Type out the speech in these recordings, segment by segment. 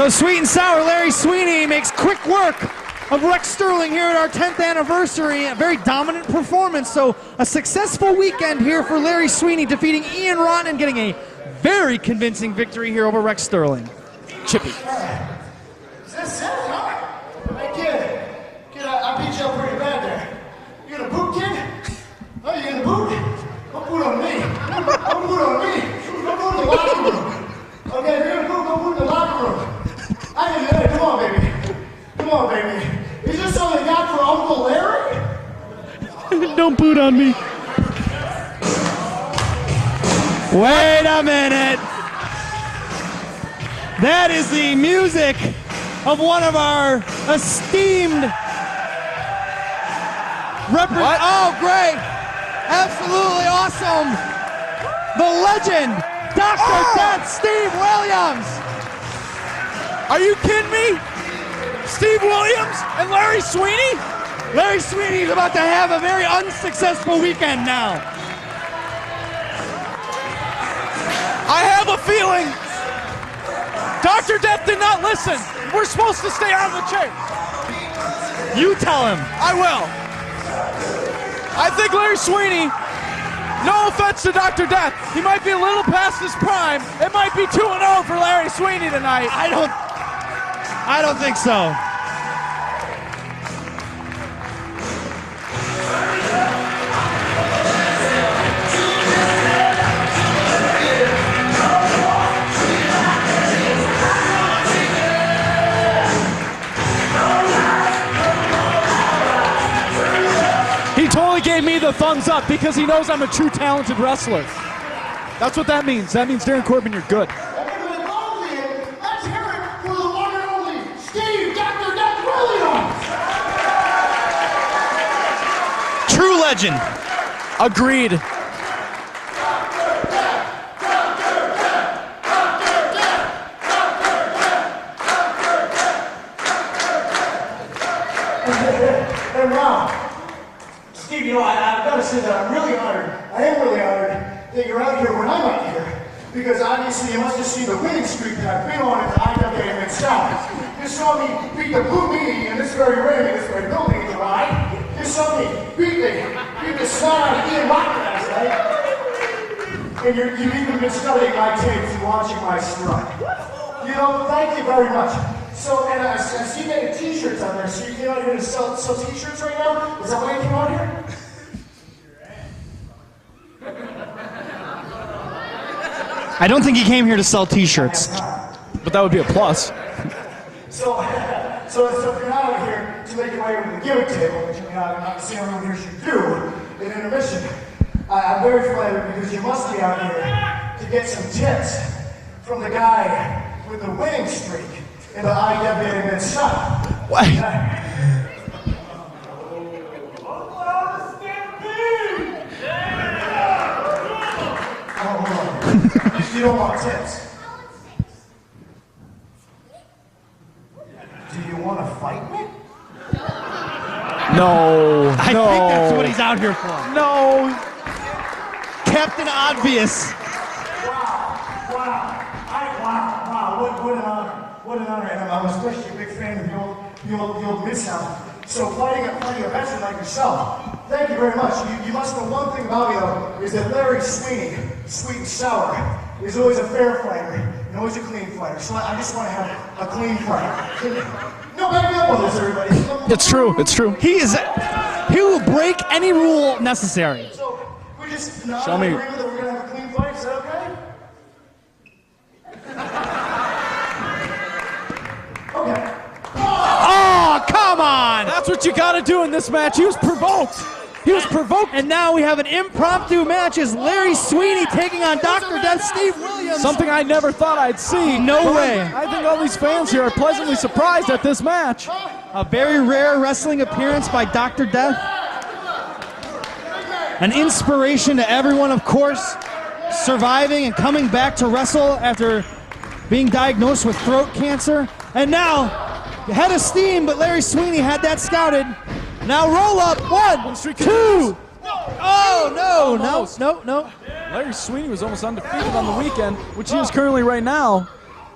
So sweet and sour, Larry Sweeney makes quick work of Rex Sterling here at our 10th anniversary. A very dominant performance, so a successful weekend here for Larry Sweeney, defeating Ian Rotten and getting a very convincing victory here over Rex Sterling. Chippy. Is this it, huh? Hey, kid, I beat you up pretty bad there. You gonna boot, kid? Oh, you gonna boot? Don't boot on me. Don't boot on me. Don't boot in the locker room. Okay, if you're gonna boot, go boot in the locker room. Hey, come on, baby. Come on, baby. Is this all you got for Uncle Larry? Don't boot on me. Wait a minute. That is the music of one of our esteemed Oh, great. Absolutely awesome. The legend, Dr. Death Steve Williams. Are you kidding me? Steve Williams and Larry Sweeney? Larry Sweeney is about to have a very unsuccessful weekend now. I have a feeling Dr. Death did not listen. We're supposed to stay out of the chase. You tell him. I will. I think Larry Sweeney, no offense to Dr. Death, he might be a little past his prime. It might be 2-0 for Larry Sweeney tonight. I don't think so. He totally gave me the thumbs up because he knows I'm a true talented wrestler. That's what that means. That means, Darren Corbin, you're good. Let's hear it for the one and only Steve Dr. Death Williams. True legend. Agreed. Hey, Ron. Steve, you know, I've got to say that I'm really honored. I am really honored that you're out here when I'm out here. Because obviously you must have seen the winning streak that I've been on at the IWA and South. You saw me beat the Blue Meanie in this very ring, in this very building, right? You saw me beat the snot out of Ian Rotten last night. And you've even been studying my tapes and watching my strut. You know, thank you very much. So, and I see you making t-shirts out there. So you came out here to sell t-shirts right now? Is that why you came out here? I don't think he came here to sell t-shirts. But that would be a plus. So if you're not out here to make your way over the gimmick table, which obviously everyone here should do in intermission, I'm very flattered because you must be out here to get some tips from the guy with the winning streak in the IWA Men's South. What? You don't want tips. Do you want to fight me? No. I think that's what he's out here for. No. Captain Obvious. Wow. What an honor. What an honor. And I'm especially a big fan of the old Mid-South. So fighting a veteran like yourself, thank you very much. You must know one thing about me, though, is that Larry Sweeney, sweet and sour, is always a fair fighter and always a clean fighter. So I just want to have a clean fight. No, back me up on this, everybody. It's true. It's true. He will break any rule necessary. So we just Show me. agree that we're going to have a clean fight. Is that okay? Okay. Oh, come on! That's what you got to do in this match. He was provoked. He was provoked. And now we have an impromptu match as Larry Sweeney taking on Dr. Death Steve Williams. Something I never thought I'd see. No way. I think all these fans here are pleasantly surprised at this match. A very rare wrestling appearance by Dr. Death. An inspiration to everyone, of course, surviving and coming back to wrestle after being diagnosed with throat cancer. And now, head of steam, but Larry Sweeney had that scouted. Now roll up, 1, 2. Oh, no. Larry Sweeney was almost undefeated on the weekend, which he is currently right now.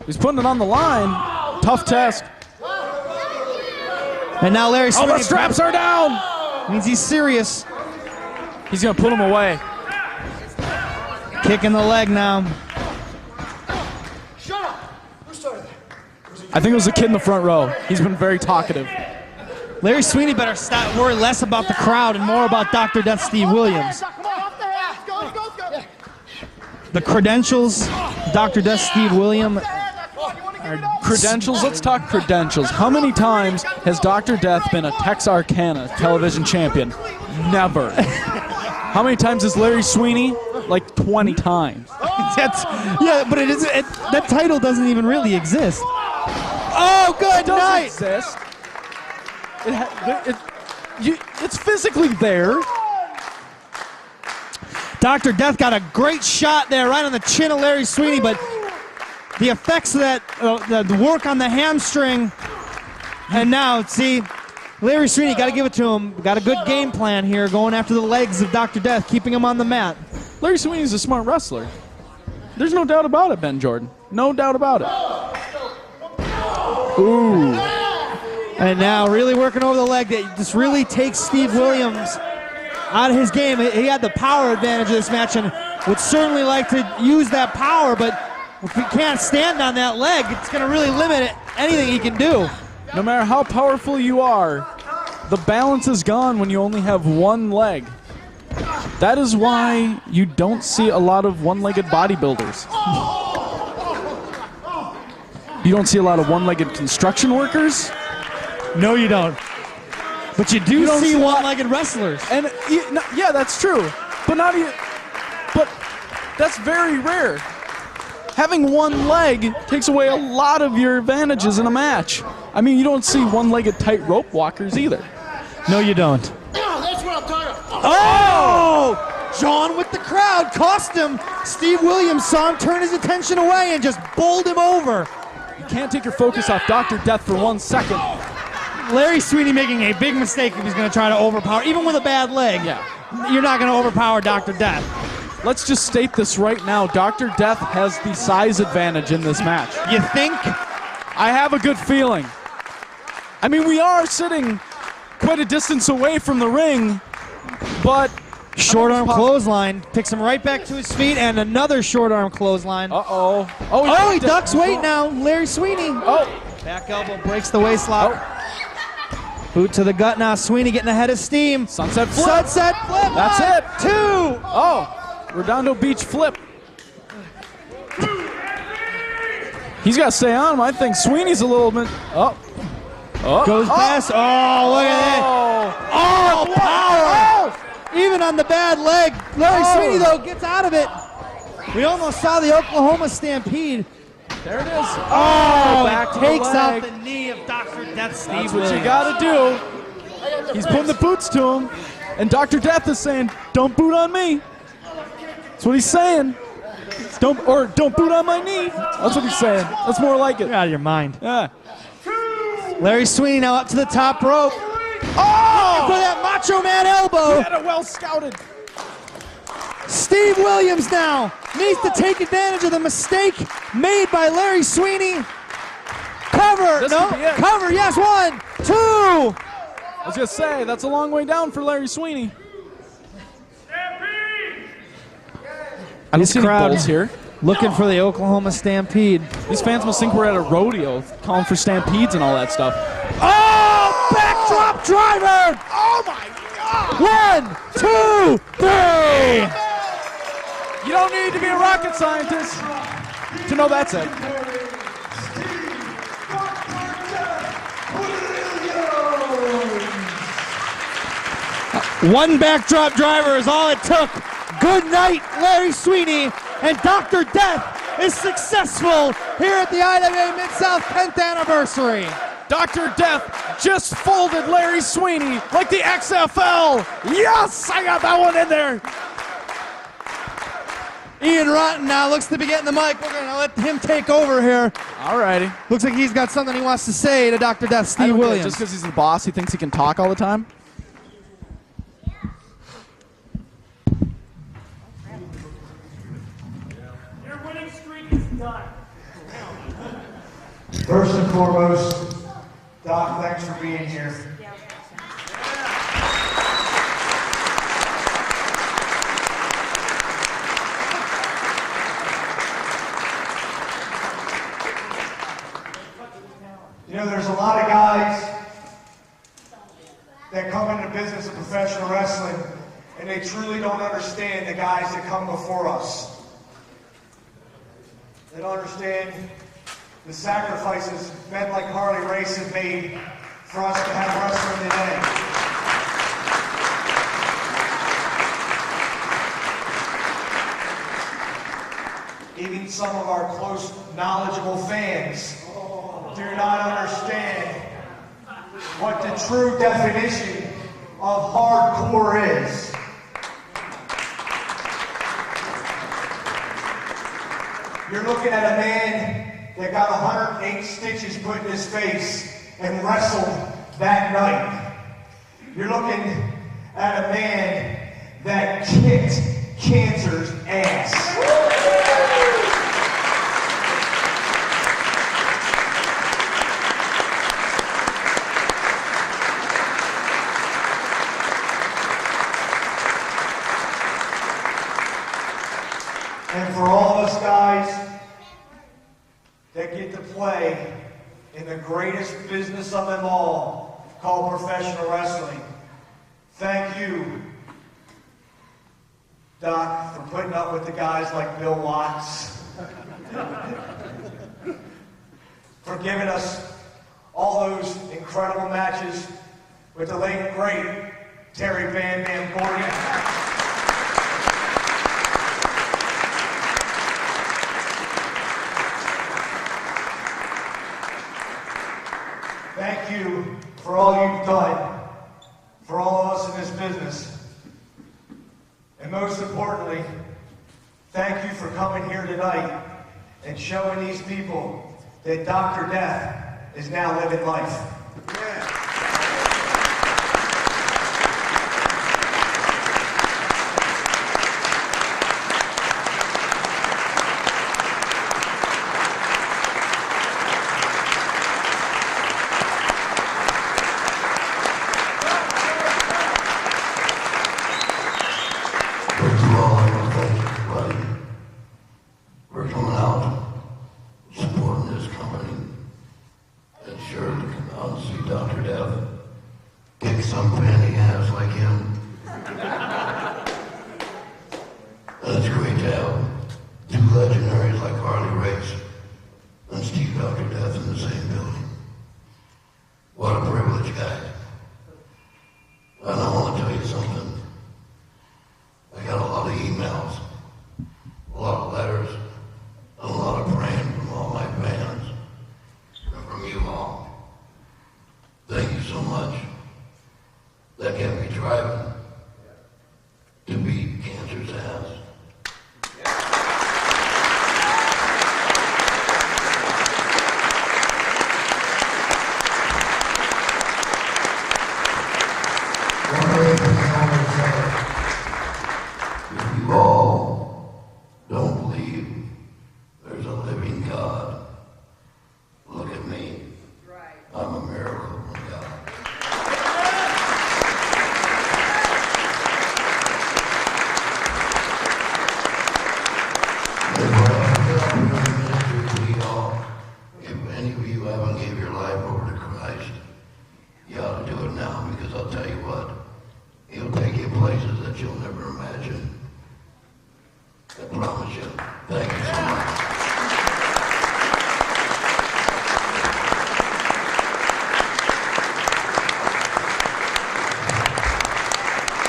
He's putting it on the line. tough task. And now Larry Sweeney. Oh, the straps are down. Means he's serious. He's going to put him away. Kick in the leg now. Shut up! Who started that? I think it was the kid in the front row. He's been very talkative. Larry Sweeney better worry less about the crowd and more about Dr. Death Steve Williams. The credentials, Dr. Death Steve Williams. Credentials, let's talk credentials. How many times has Dr. Death been a Texarkana television champion? Never. How many times is Larry Sweeney? Like 20 times. Yeah, but that title doesn't even really exist. Oh, good night. Exist. It's physically there. Dr. Death got a great shot there right on the chin of Larry Sweeney, but the effects of that, the work on the hamstring, and now, see, Larry Sweeney, got to give it to him. Got a good game plan here, going after the legs of Dr. Death, keeping him on the mat. Larry Sweeney's a smart wrestler. There's no doubt about it, Ben Jordan. No doubt about it. Ooh. And now really working over the leg that just really takes Steve Williams out of his game. He had the power advantage of this match and would certainly like to use that power, but if he can't stand on that leg, it's going to really limit anything he can do. No matter how powerful you are, the balance is gone when you only have one leg. That is why you don't see a lot of one-legged bodybuilders. You don't see a lot of one-legged construction workers. No, you don't. But you do see one-legged wrestlers. And yeah, that's true. But But that's very rare. Having one leg takes away a lot of your advantages in a match. I mean, you don't see one-legged tightrope walkers either. No, you don't. That's what I'm talking about. Oh! John with the crowd cost him. Steve Williams saw him turn his attention away and just bowled him over. You can't take your focus off Dr. Death for 1 second. Larry Sweeney making a big mistake if he's going to try to overpower, even with a bad leg. Yeah. You're not going to overpower Dr. Death. Let's just state this right now. Dr. Death has the size advantage in this match. You think? I have a good feeling. I mean, we are sitting quite a distance away from the ring, but... Short arm clothesline takes him right back to his feet, and another short arm clothesline. Uh-oh. Oh, he ducks weight now. Larry Sweeney. Oh. Back elbow breaks the waist lock. Boot to the gut now. Sweeney getting ahead of steam. Sunset flip. Sunset flip. That's it. 2. Oh. Redondo Beach flip. He's got to stay on him. I think Sweeney's a little bit... Oh. Goes past. Oh, look at that. Oh, power. Even on the bad leg. Larry Sweeney, though, gets out of it. We almost saw the Oklahoma Stampede. There it is. Oh, back to takes the out leg. the knee of Dr. Death Steve That's what Williams. you got to do. He's putting the boots to him. And Dr. Death is saying, don't boot on me. That's what he's saying. Don't boot on my knee. That's what he's saying. That's more like it. You're out of your mind. Yeah. Larry Sweeney now up to the top rope. Oh! For that Macho Man elbow. Had it well scouted. Steve Williams now needs to take advantage of the mistake made by Larry Sweeney. Cover. This No. could be it. Cover. Yes. 1, 2. I was going to say, that's a long way down for Larry Sweeney. I don't see any bulls here. Looking for the Oklahoma Stampede. These fans must think we're at a rodeo, calling for stampedes and all that stuff. Oh! Backdrop driver! Oh my God! 1, 2, 3. You don't need to be a rocket scientist to know that's it. One backdrop driver is all it took. Good night, Larry Sweeney. And Dr. Death is successful here at the IWA Mid-South 10th anniversary. Dr. Death just folded Larry Sweeney like the XFL. Yes, I got that one in there. Ian Rotten now looks to be getting the mic. We're going to let him take over here. All righty. Looks like he's got something he wants to say to Dr. Death Steve Williams. Just because he's the boss, he thinks he can talk all the time. Your winning streak is done. First and foremost, Doc, thanks for being here. You know, there's a lot of guys that come into business of professional wrestling and they truly don't understand the guys that come before us. They don't understand the sacrifices men like Harley Race have made for us to have wrestling today. Even some of our close, knowledgeable fans do not understand what the true definition of hardcore is. You're looking at a man that got 108 stitches put in his face and wrestled that night. You're looking at a man that kicked cancer's ass. And for all of us guys that get to play in the greatest business of them all, called professional wrestling, thank you, Doc, for putting up with the guys like Bill Watts, for giving us all those incredible matches with the late, great Terry Bam Bam Gordy. Thank you for all you've done for all of us in this business. And most importantly, thank you for coming here tonight and showing these people that Dr. Death is now living life. Yeah.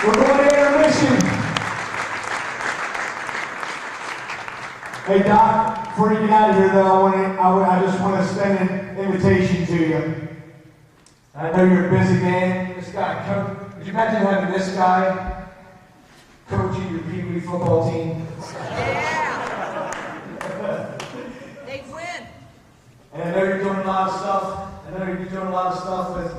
We're going to intermission. Hey Doc, before you get out of here though, I just want to extend an invitation to you. I know you're a busy man. This guy, could you imagine having this guy coaching your Pee Wee football team? Yeah. They win. And I know you're doing a lot of stuff. I know you're doing a lot of stuff with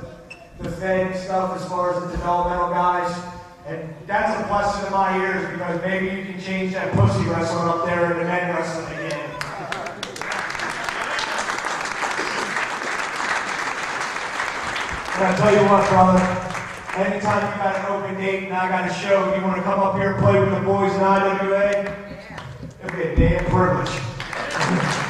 the Fed stuff as far as the developmental guys. And that's a blessing in my ears because maybe you can change that pussy wrestling up there into men wrestling again. And I tell you what, brother, anytime you got an open date and I got a show, you want to come up here and play with the boys in IWA, it'll be a damn privilege.